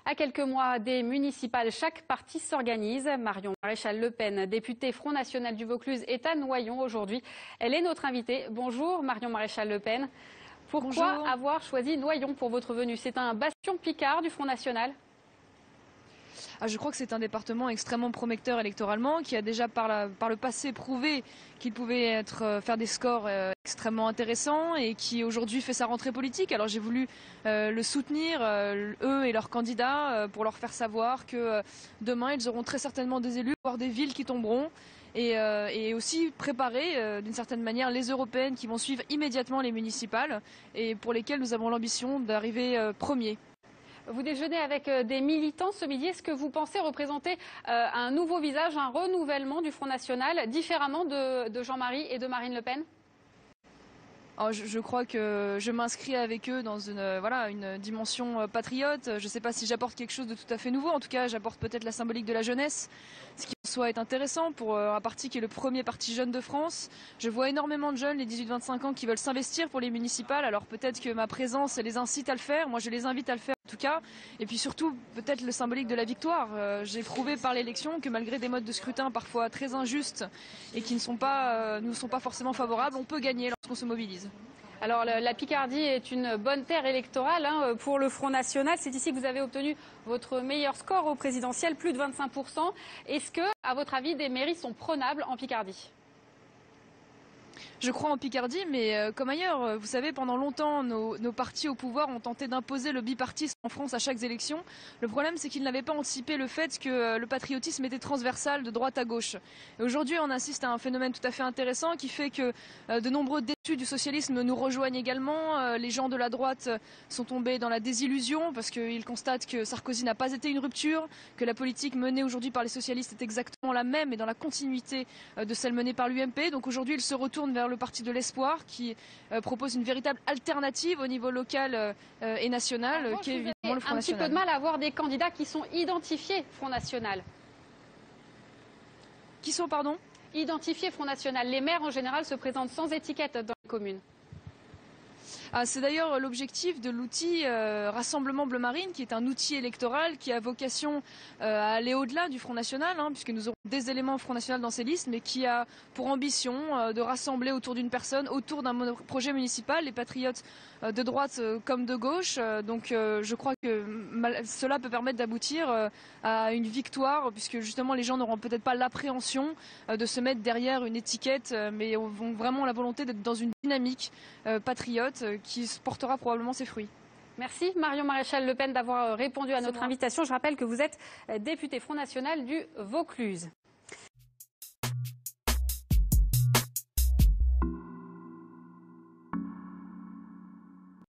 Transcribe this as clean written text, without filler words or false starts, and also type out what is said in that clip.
À quelques mois des municipales, chaque parti s'organise. Marion Maréchal Le Pen, députée Front National du Vaucluse, est à Noyon aujourd'hui. Elle est notre invitée. Bonjour Marion Maréchal Le Pen. Pourquoi Bonjour. avoir choisi Noyon pour votre venue? C'est un bastion picard du Front National. Je crois que c'est un département extrêmement prometteur électoralement, qui a déjà par le passé prouvé qu'il pouvait faire des scores extrêmement intéressants et qui aujourd'hui fait sa rentrée politique. Alors j'ai voulu le soutenir, eux et leurs candidats, pour leur faire savoir que demain ils auront très certainement des élus, voire des villes qui tomberont. Et aussi préparer d'une certaine manière les européennes qui vont suivre immédiatement les municipales et pour lesquelles nous avons l'ambition d'arriver premiers. Vous déjeunez avec des militants ce midi. Est-ce que vous pensez représenter un nouveau visage, un renouvellement du Front National, différemment de Jean-Marie et de Marine Le Pen? Je crois que je m'inscris avec eux dans une dimension patriote. Je ne sais pas si j'apporte quelque chose de tout à fait nouveau. En tout cas, j'apporte peut-être la symbolique de la jeunesse, ce qui en soi est intéressant pour un parti qui est le premier parti jeune de France. Je vois énormément de jeunes, les 18-25 ans, qui veulent s'investir pour les municipales. Alors peut-être que ma présence les incite à le faire. Moi, je les invite à le faire en tout cas. Et puis surtout, peut-être le symbolique de la victoire. J'ai prouvé par l'élection que malgré des modes de scrutin parfois très injustes et qui ne sont pas forcément favorables, on peut gagner lorsqu'on se mobilise. Alors la Picardie est une bonne terre électorale pour le Front National. C'est ici que vous avez obtenu votre meilleur score au présidentiel, plus de 25%. Est-ce que, à votre avis, des mairies sont prenables en Picardie ? Je crois en Picardie, mais comme ailleurs, vous savez, pendant longtemps, nos partis au pouvoir ont tenté d'imposer le bipartisme en France à chaque élection. Le problème, c'est qu'ils n'avaient pas anticipé le fait que le patriotisme était transversal de droite à gauche. Et aujourd'hui, on assiste à un phénomène tout à fait intéressant qui fait que de nombreux déçus du socialisme nous rejoignent également. Les gens de la droite sont tombés dans la désillusion parce qu'ils constatent que Sarkozy n'a pas été une rupture, que la politique menée aujourd'hui par les socialistes est exactement la même et dans la continuité de celle menée par l'UMP. Donc aujourd'hui, ils se retournent vers le parti de l'espoir qui propose une véritable alternative au niveau local et national, qui est évidemment le Front National. Un petit peu de mal à avoir des candidats qui sont identifiés Front National. Qui sont, pardon ? Identifiés Front National. Les maires en général se présentent sans étiquette dans les communes. C'est d'ailleurs l'objectif de l'outil Rassemblement Bleu Marine, qui est un outil électoral qui a vocation à aller au-delà du Front National, puisque nous aurons des éléments Front National dans ces listes, mais qui a pour ambition de rassembler autour d'une personne, autour d'un projet municipal, les patriotes de droite comme de gauche. Donc je crois que cela peut permettre d'aboutir à une victoire, puisque justement les gens n'auront peut-être pas l'appréhension de se mettre derrière une étiquette, mais auront vraiment la volonté d'être dans une dynamique patriote qui portera probablement ses fruits. Merci Marion Maréchal Le Pen d'avoir répondu à notre invitation. Je rappelle que vous êtes députée Front National du Vaucluse.